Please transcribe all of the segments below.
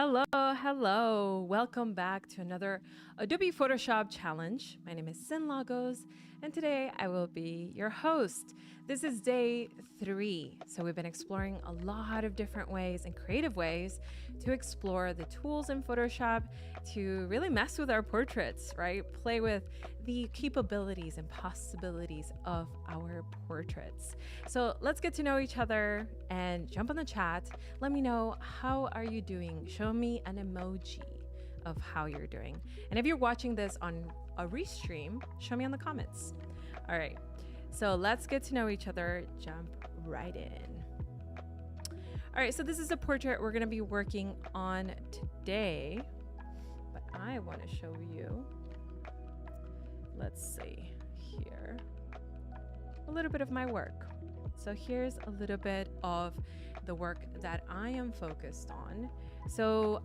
Hello, hello. Welcome back to another Adobe Photoshop challenge. My name is Cyn Lagos, and today I will be your host. This is day 3. So we've been exploring a lot of different ways and creative ways to explore the tools in Photoshop to really mess with our portraits, right? Play with the capabilities and possibilities of our portraits. So let's get to know each other and jump on the chat. Let me know, how are you doing? Show me an emoji of how you're doing. And if you're watching this on a restream, show me in the comments. All right, so let's get to know each other. Jump right in. All right, so this is a portrait we're gonna be working on today, but I wanna show you, let's see here, a little bit of my work. So here's a little bit of the work that I am focused on. So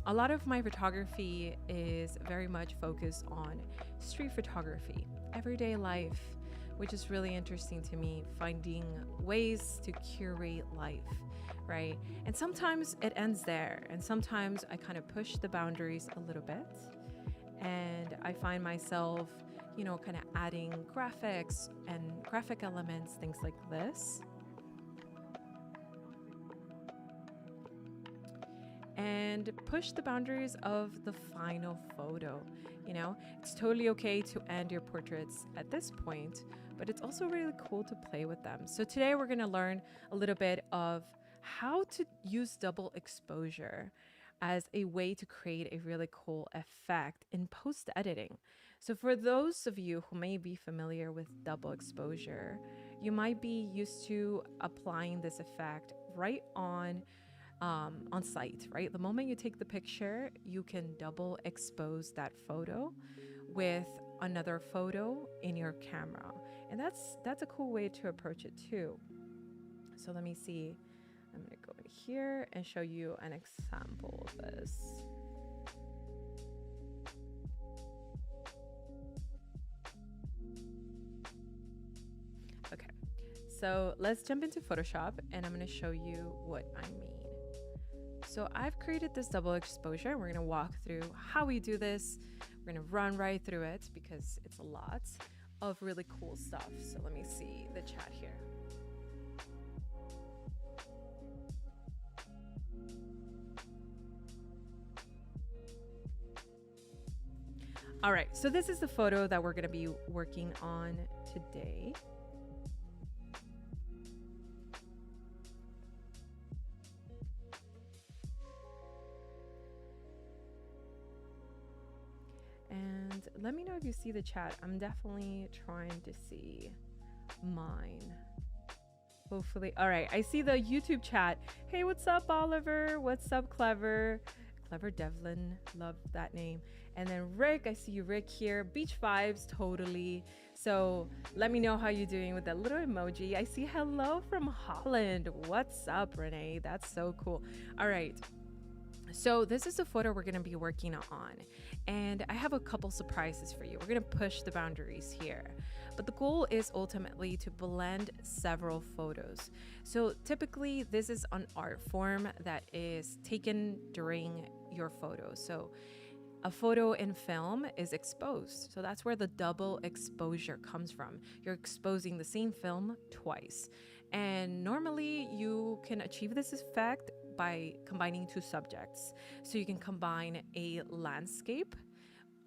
a lot of my photography is very much focused on street photography, everyday life, which is really interesting to me, finding ways to curate life, right? And sometimes it ends there, and sometimes I kind of push the boundaries a little bit, and I find myself, kind of adding graphics and graphic elements, things like this. And push the boundaries of the final photo. It's totally okay to end your portraits at this point, but it's also really cool to play with them. So today we're going to learn a little bit of how to use double exposure as a way to create a really cool effect in post-editing. So for those of you who may be familiar with double exposure, you might be used to applying this effect right on site, right? The moment you take the picture, you can double expose that photo with another photo in your camera. And that's a cool way to approach it too. So let me see. I'm gonna go in here and show you an example of this. Okay, so let's jump into Photoshop and I'm gonna show you what I mean. So I've created this double exposure. We're gonna walk through how we do this. We're gonna run right through it because it's a lot of really cool stuff. So let me see the chat here. All right, so this is the photo that we're gonna be working on today. And let me know if you see the chat. I'm definitely trying to see mine. Hopefully. All right, I see the YouTube chat. Hey, what's up, Oliver? What's up, Clever? Clever Devlin, love that name. And then Rick, I see you, Rick, here. Beach vibes, totally. So let me know how you're doing with that little emoji. I see hello from Holland. What's up, Renee? That's so cool. All right. So this is the photo we're gonna be working on. And I have a couple surprises for you. We're gonna push the boundaries here. But the goal is ultimately to blend several photos. So typically this is an art form that is taken during your photo. So a photo in film is exposed. So that's where the double exposure comes from. You're exposing the same film twice. And normally you can achieve this effect by combining two subjects. So you can combine a landscape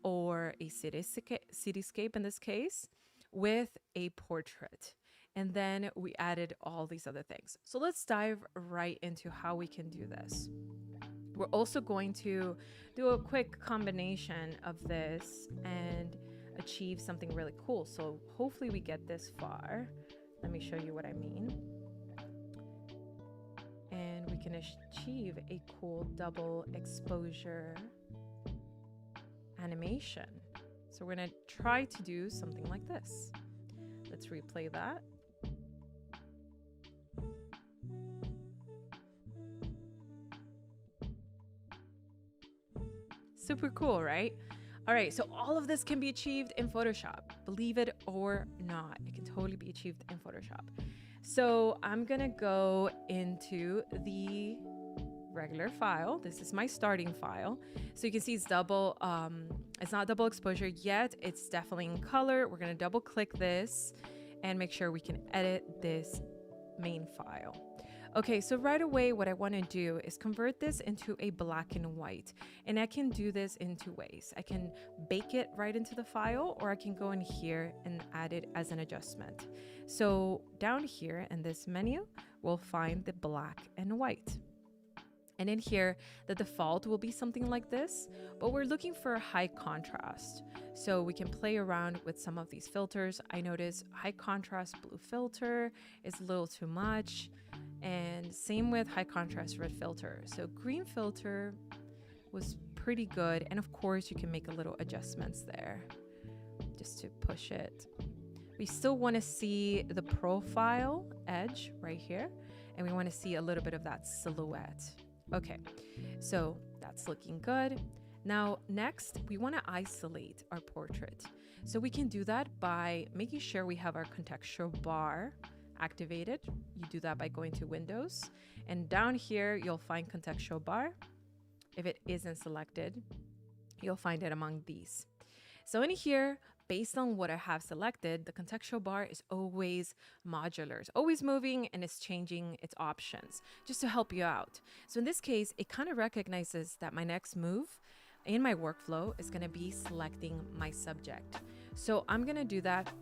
or a cityscape in this case with a portrait. And then we added all these other things. So let's dive right into how we can do this. We're also going to do a quick combination of this and achieve something really cool. So hopefully we get this far. Let me show you what I mean. And we can achieve a cool double exposure animation. So we're gonna try to do something like this. Let's replay that. Super cool, right? All right, so all of this can be achieved in Photoshop. Believe it or not, it can totally be achieved in Photoshop. So I'm gonna go into the regular file. This is my starting file. So you can see it's not double exposure yet. It's definitely in color. We're going to double click this and make sure we can edit this main file. Okay, so right away, what I want to do is convert this into a black and white. And I can do this in two ways. I can bake it right into the file, or I can go in here and add it as an adjustment. So down here in this menu, we'll find the black and white. And in here, the default will be something like this, but we're looking for a high contrast. So we can play around with some of these filters. I notice high contrast blue filter is a little too much. And same with high contrast red filter. So green filter was pretty good. And of course you can make a little adjustments there just to push it. We still want to see the profile edge right here. And we want to see a little bit of that silhouette. Okay, so that's looking good. Now, next, we want to isolate our portrait. So we can do that by making sure we have our contextual bar activated. You do that by going to Windows. And down here, you'll find contextual bar. If it isn't selected, you'll find it among these. So in here, based on what I have selected, the contextual bar is always modular. It's always moving and it's changing its options just to help you out. So in this case, it kind of recognizes that my next move in my workflow is going to be selecting my subject. So I'm going to do that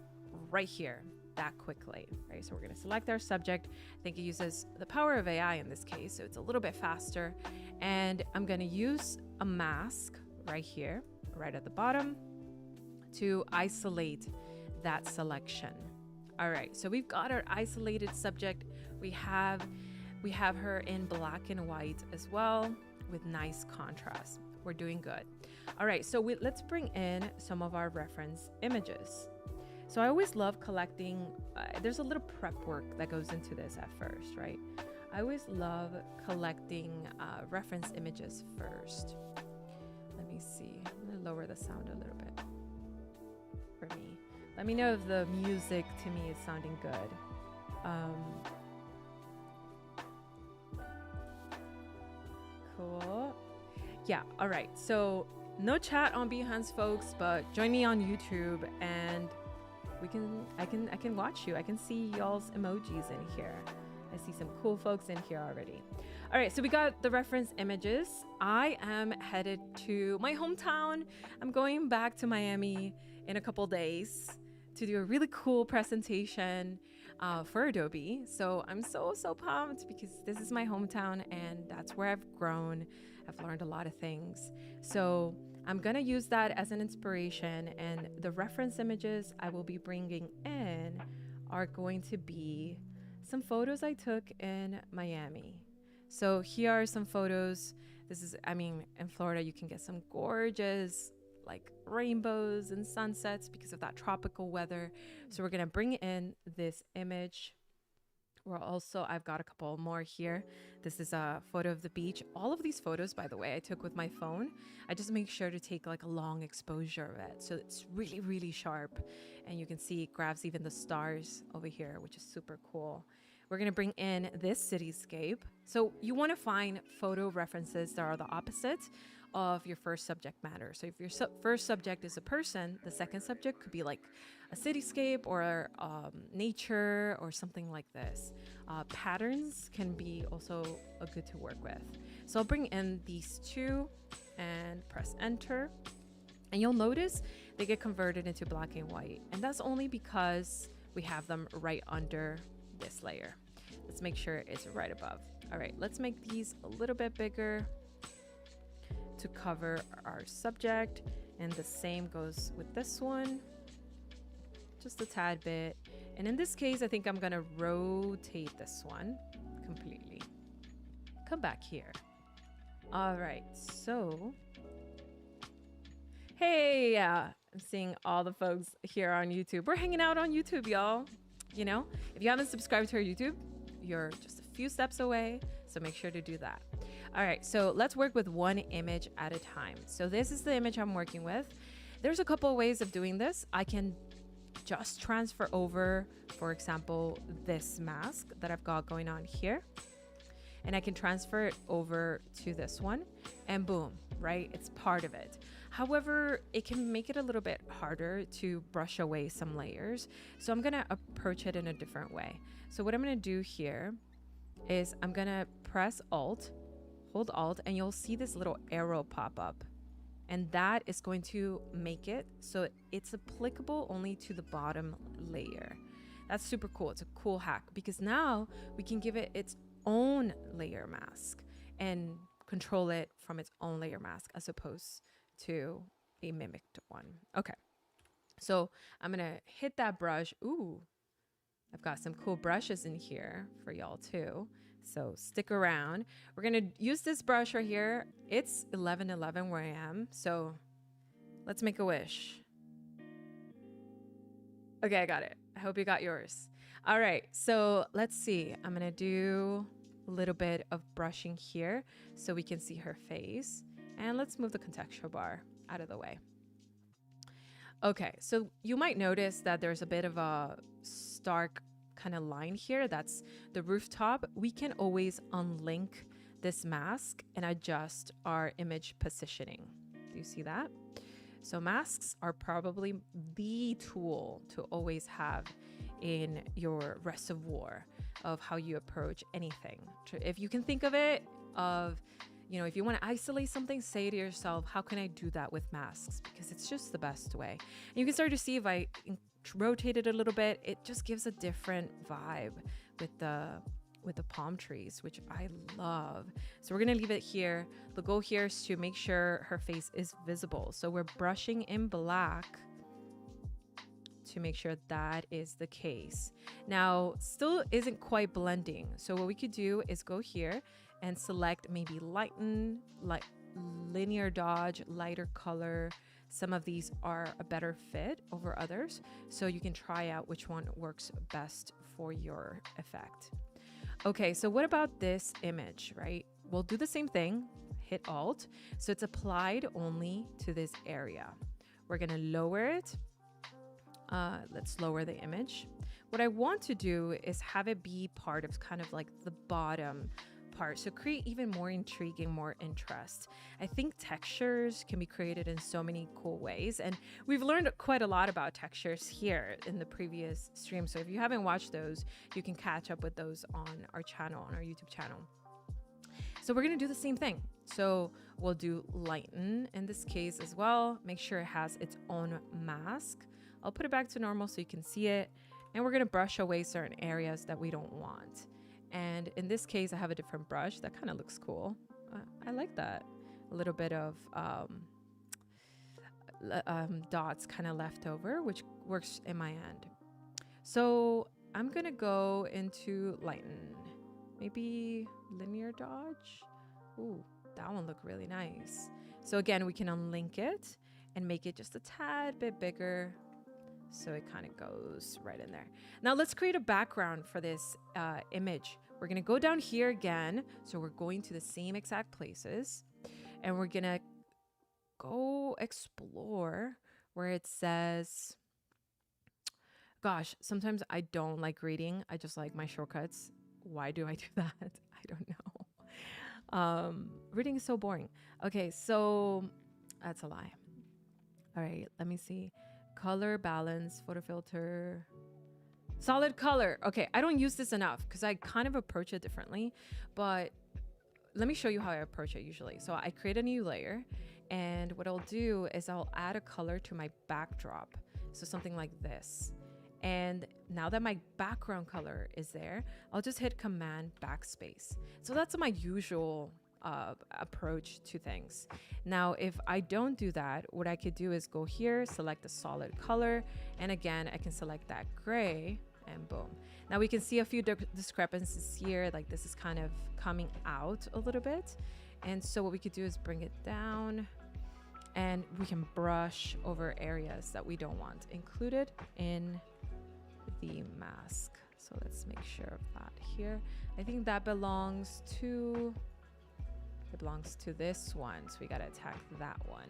right here, that quickly, right? So we're going to select our subject. I think it uses the power of AI in this case, so it's a little bit faster. And I'm going to use a mask right here, right at the bottom, to isolate that selection. All right, so we've got our isolated subject. We have her in black and white as well with nice contrast. We're doing good. All right, so let's bring in some of our reference images. So I always love collecting, there's a little prep work that goes into this at first, right? I always love collecting reference images first. Let me see, I'm gonna lower the sound a little bit for me. Let me know if the music to me is sounding good. Cool. Yeah, all right. So no chat on Behance, folks, but join me on YouTube and I can watch you. I can see y'all's emojis in here. I see some cool folks in here already. All right, so we got the reference images. I am headed to my hometown. I'm going back to Miami in a couple days to do a really cool presentation for Adobe. So I'm so pumped because this is my hometown and that's where I've grown. I've learned a lot of things. So I'm gonna use that as an inspiration, and the reference images I will be bringing in are going to be some photos I took in Miami. So here are some photos. In Florida, you can get some gorgeous like rainbows and sunsets because of that tropical weather. So we're gonna bring in this image. I've got a couple more here. This is a photo of the beach. All of these photos, by the way, I took with my phone. I just make sure to take like a long exposure of it. So it's really, really sharp. And you can see it grabs even the stars over here, which is super cool. We're gonna bring in this cityscape. So you wanna find photo references that are the opposite of your first subject matter. So if your first subject is a person, the second subject could be like a cityscape or nature or something like this. Patterns can be also a good to work with. So I'll bring in these two and press enter. And you'll notice they get converted into black and white. And that's only because we have them right under this layer. Let's make sure it's right above. All right, let's make these a little bit bigger to cover our subject, and the same goes with this one, just a tad bit. And in this case, I think I'm gonna rotate this one completely. Come back here. All right, so hey, I'm seeing all the folks here on YouTube. We're hanging out on YouTube, y'all. You know, if you haven't subscribed to our YouTube, you're just a few steps away, so make sure to do that. All right, so let's work with one image at a time. So this is the image I'm working with. There's a couple of ways of doing this. I can just transfer over, for example, this mask that I've got going on here. and I can transfer it over to this one, and boom, right? It's part of it. However, it can make it a little bit harder to brush away some layers. So I'm gonna approach it in a different way. So what I'm gonna do here is I'm gonna press Alt, hold Alt, and you'll see this little arrow pop up. And that is going to make it so it's applicable only to the bottom layer. That's super cool. It's a cool hack because now we can give it its own layer mask and control it from its own layer mask as opposed to a mimicked one. Okay, so I'm gonna hit that brush. Ooh, I've got some cool brushes in here for y'all too. So stick around. We're gonna use this brush right here. It's 11:11 where I am. So let's make a wish. Okay, I got it. I hope you got yours. All right, so let's see. I'm gonna do a little bit of brushing here so we can see her face. And let's move the contextual bar out of the way. Okay, so you might notice that there's a bit of a stark kind of line here. That's the rooftop. We can always unlink this mask and adjust our image positioning. Do you see that? So masks are probably the tool to always have in your reservoir of how you approach anything. If you can think of it, if you want to isolate something, say to yourself, how can I do that with masks? Because it's just the best way. And you can start to see if I rotate it a little bit, it just gives a different vibe with the palm trees, which I love. So we're gonna leave it here. The goal here is to make sure her face is visible. So we're brushing in black to make sure that is the case. Now, still isn't quite blending. So what we could do is go here and select maybe lighten, like linear dodge, lighter color. Some of these are a better fit over others. So you can try out which one works best for your effect. Okay, so what about this image, right? We'll do the same thing, hit Alt. So it's applied only to this area. We're gonna lower it. Let's lower the image. What I want to do is have it be part of kind of like the bottom part, so create even more intriguing, more interest. I think textures can be created in so many cool ways, and we've learned quite a lot about textures here in the previous stream. So if you haven't watched those, you can catch up with those on our channel, on our YouTube channel. So we're gonna do the same thing. So we'll do lighten in this case as well. Make sure it has its own mask. I'll put it back to normal so you can see it, and we're gonna brush away certain areas that we don't want. And in this case, I have a different brush that kind of looks cool. I like that. A little bit of dots kind of left over, which works in my end. So I'm gonna go into lighten, maybe linear dodge. Ooh, that one looked really nice. So again, we can unlink it and make it just a tad bit bigger, so it kind of goes right in there. Now let's create a background for this image. We're gonna go down here again. So we're going to the same exact places, and we're gonna go explore where it says, gosh, sometimes I don't like reading. I just like my shortcuts. Why do I do that? I don't know. Reading is so boring. Okay, so that's a lie. All right, let me see. Color balance, photo filter, solid color. Okay, I don't use this enough because I kind of approach it differently, but let me show you how I approach it usually. So I create a new layer, and what I'll do is I'll add a color to my backdrop. So something like this. And now that my background color is there, I'll just hit Command Backspace. So that's my usual approach to things. Now, if I don't do that, what I could do is go here, select a solid color, and again, I can select that gray, and boom. Now we can see a few discrepancies here, like this is kind of coming out a little bit. And so what we could do is bring it down, and we can brush over areas that we don't want included in the mask. So let's make sure of that here. I think that belongs to this one, so we gotta attack that one.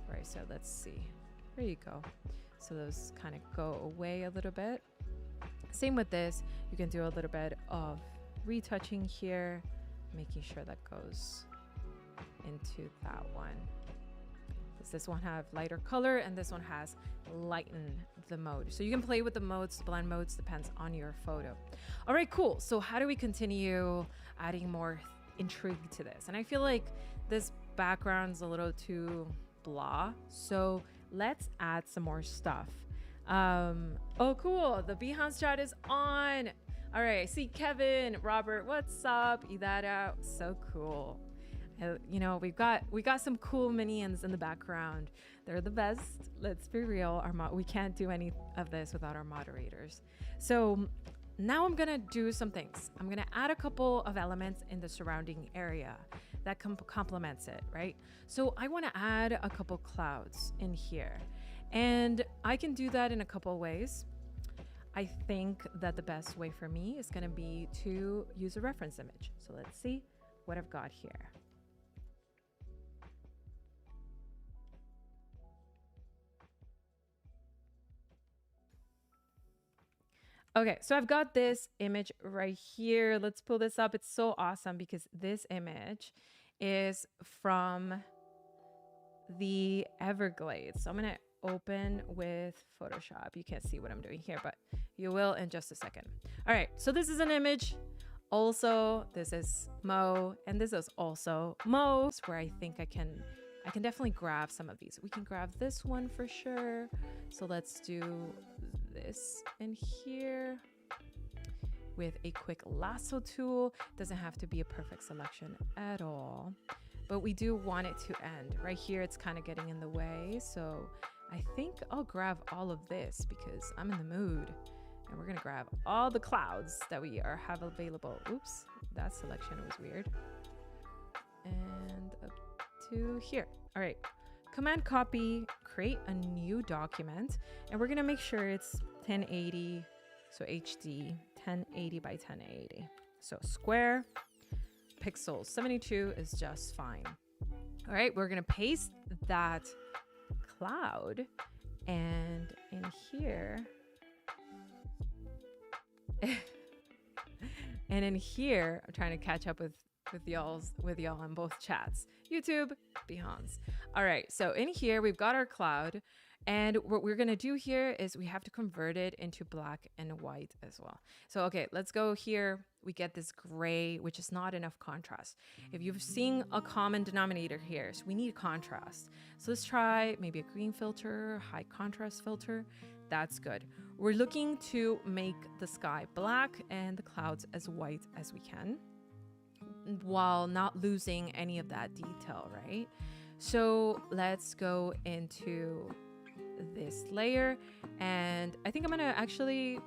All right, so let's see. There you go. So those kind of go away a little bit. Same with this. You can do a little bit of retouching here. making sure that goes into that one. Does this one have lighter color and this one has lighten the mode? So you can play with the modes, the blend modes, depends on your photo. All right, cool. So how do we continue adding more intrigue to this? And I feel like this background's a little too blah. So let's add some more stuff. Oh, cool. The Behance chat is on. All right. I see Kevin, Robert. What's up? Idara. So cool. You know, we got some cool minions in the background. They're the best. Let's be real. We can't do any of this without our moderators. So now I'm gonna do some things. I'm gonna add a couple of elements in the surrounding area that complements it, right? So I want to add a couple clouds in here, and I can do that in a couple ways. I think that the best way for me is going to be to use a reference image. So let's see what I've got here. Okay, so I've got this image right here. Let's pull this up. It's so awesome because this image is from the Everglades. So I'm going to open with Photoshop. You can't see what I'm doing here, but you will in just a second. All right, so this is an image. Also, this is Mo, and this is also Mo, where I think I can definitely grab some of these. We can grab this one for sure. So let's do this in here with a quick lasso tool. Doesn't have to be a perfect selection at all, but we do want it to end. Right here, it's kind of getting in the way. So I think I'll grab all of this because I'm in the mood. And we're gonna grab all the clouds that we have available. Oops, that selection was weird. And up to here. All right, Command copy, create a new document. And we're gonna make sure it's 1080, so HD, 1080 by 1080. So square, pixels, 72 is just fine. All right, we're gonna paste that cloud, and in here, and in here, I'm trying to catch up with y'all on both chats, YouTube, Behance. All right, so in here we've got our cloud, and what we're gonna do here is we have to convert it into black and white as well. So okay, let's go here. We get this gray, which is not enough contrast. If you've seen a common denominator here, so we need contrast. So let's try maybe a green filter, high contrast filter. That's good. We're looking to make the sky black and the clouds as white as we can, while not losing any of that detail, right? So let's go into this layer, and I think I'm gonna actually,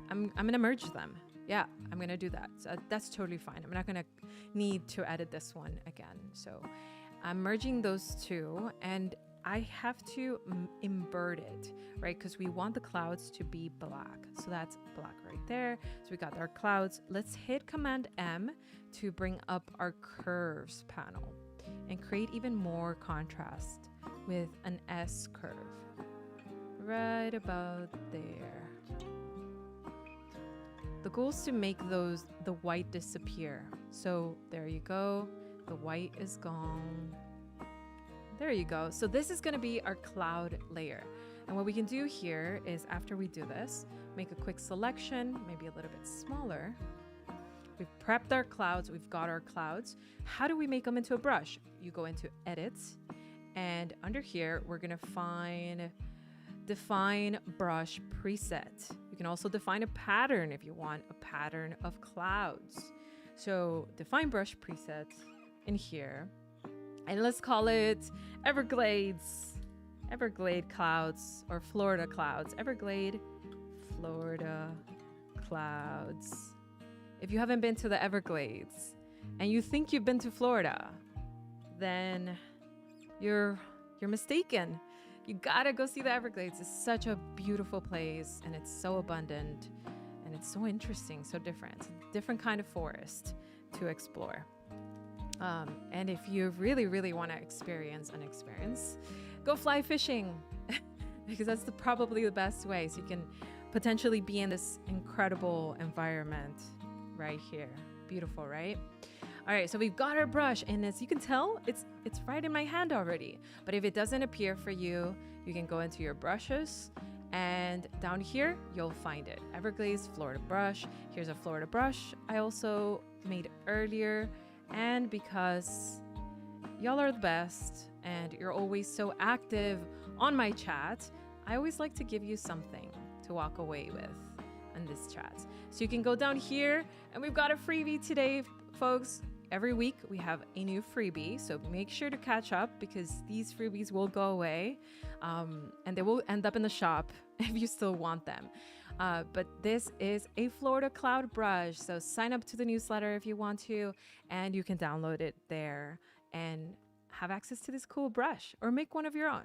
I'm gonna merge them. Yeah, I'm gonna do that. So that's totally fine. I'm not gonna need to edit this one again. So I'm merging those two, and I have to invert it, right? Because we want the clouds to be black. So that's black right there. So we got our clouds. Let's hit Command M to bring up our curves panel and create even more contrast with an S curve right about there. The goal is to make the white disappear. So there you go. The white is gone. There you go. So this is going to be our cloud layer. And what we can do here is, after we do this, make a quick selection, maybe a little bit smaller. We've prepped our clouds. We've got our clouds. How do we make them into a brush? You go into Edit, and under here, we're going to find Define Brush Preset. You can also define a pattern if you want a pattern of clouds. So Define Brush Preset in here. And let's call it Everglades clouds, or Florida clouds. Everglade, Florida clouds. If you haven't been to the Everglades and you think you've been to Florida, then you're mistaken. You gotta go see the Everglades. It's such a beautiful place, and it's so abundant, and it's so interesting, so different. It's a different kind of forest to explore. And if you really, really want to experience an experience, go fly fishing because that's probably the best way. So you can potentially be in this incredible environment right here. Beautiful, right? All right, so we've got our brush, and as you can tell, it's right in my hand already. But if it doesn't appear for you, you can go into your brushes, and down here, you'll find it. Everglades Florida brush. Here's a Florida brush I also made earlier. And because y'all are the best, and you're always so active on my chat, I always like to give you something to walk away with in this chat. So you can go down here, and we've got a freebie today, folks. Every week we have a new freebie, so make sure to catch up because these freebies will go away, and they will end up in the shop if you still want them. But this is a Florida cloud brush, so sign up to the newsletter if you want to, and you can download it there and have access to this cool brush or make one of your own.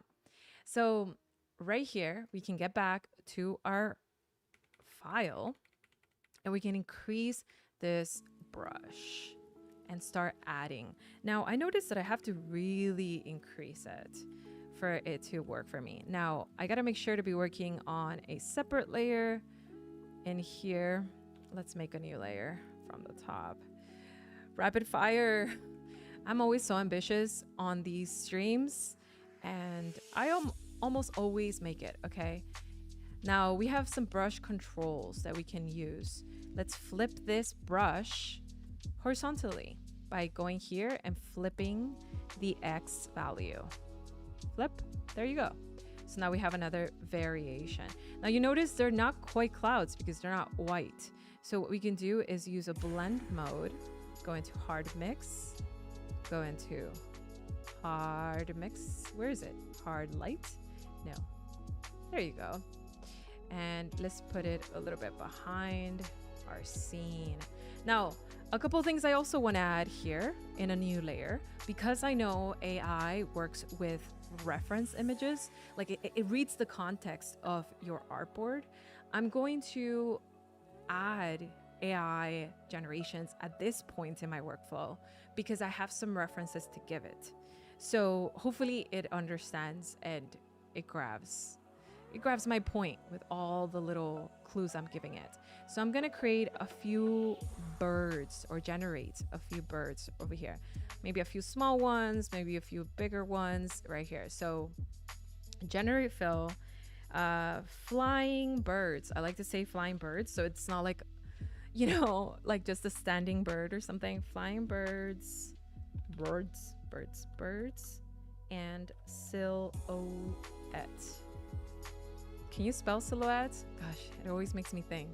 So right here, we can get back to our file and we can increase this brush and start adding. Now, I noticed that I have to really increase it for it to work for me. Now, I gotta make sure to be working on a separate layer in here. Let's make a new layer from the top. Rapid fire. I'm always so ambitious on these streams, and I almost always make it, okay? Now, we have some brush controls that we can use. Let's flip this brush horizontally by going here and flipping the X value. Flip, there you go. So now we have another variation. Now you notice they're not quite clouds because they're not white. So what we can do is use a blend mode, go into hard mix, go into hard mix. Where is it? Hard light? No. There you go. And let's put it a little bit behind our scene. Now, a couple things I also want to add here in a new layer, because I know AI works with reference images, like it reads the context of your artboard. I'm going to add AI generations at this point in my workflow because I have some references to give it. So hopefully it understands and it grabs my point with all the little clues I'm giving it. So I'm gonna create a few birds or generate a few birds over here. Maybe a few small ones, maybe a few bigger ones right here. So generate fill, flying birds. I like to say flying birds, so it's not like, you know, like just a standing bird or something. Flying birds, birds, and silhouette. Can you spell silhouette? Gosh, it always makes me think.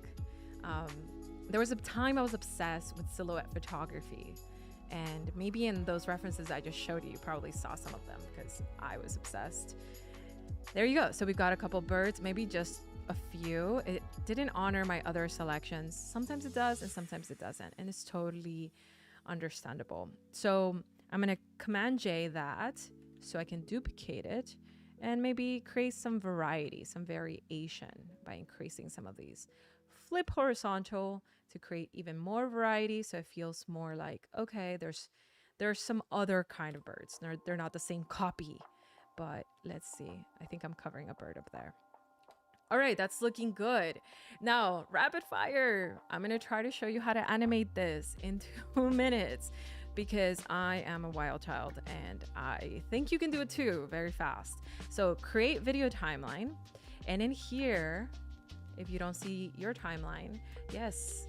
There was a time I was obsessed with silhouette photography, and maybe in those references I just showed you, you probably saw some of them because I was obsessed. There you go. So we've got a couple birds, maybe just a few. It didn't honor my other selections. Sometimes it does and sometimes it doesn't, and it's totally understandable. So I'm gonna Command J that so I can duplicate it and maybe create some variety, some variation by increasing some of these. Flip horizontal to create even more variety, so it feels more like, okay, there's some other kind of birds. They're not the same copy, but let's see. I think I'm covering a bird up there. All right, that's looking good. Now, rapid fire. I'm gonna try to show you how to animate this in 2 minutes because I am a wild child and I think you can do it too very fast. So create video timeline, and in here, if you don't see your timeline, yes,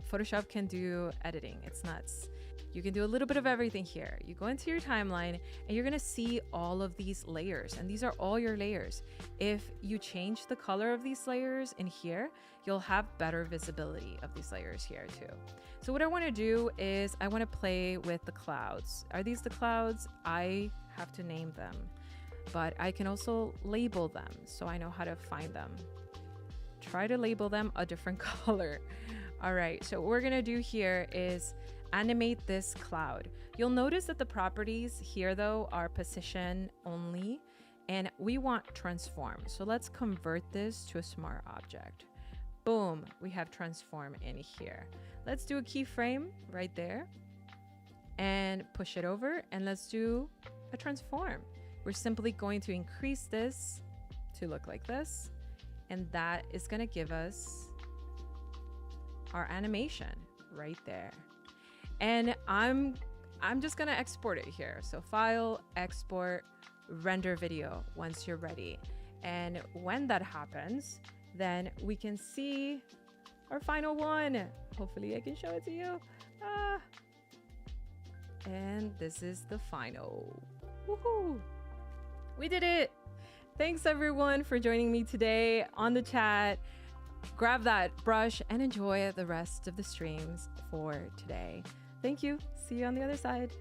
Photoshop can do editing. It's nuts. You can do a little bit of everything here. You go into your timeline and you're gonna see all of these layers, and these are all your layers. If you change the color of these layers in here, you'll have better visibility of these layers here too. So what I wanna do is I wanna play with the clouds. Are these the clouds? I have to name them, but I can also label them so I know how to find them. Try to label them a different color. All right, so what we're gonna do here is animate this cloud. You'll notice that the properties here though are position only, and we want transform. So let's convert this to a smart object. Boom, we have transform in here. Let's do a keyframe right there and push it over, and let's do a transform. We're simply going to increase this to look like this, and that is gonna give us our animation right there. And I'm just gonna export it here. So file, export, render video once you're ready. And when that happens, then we can see our final one. Hopefully I can show it to you. And this is the final. Woohoo! We did it! Thanks everyone for joining me today on the chat. Grab that brush and enjoy the rest of the streams for today. Thank you. See you on the other side.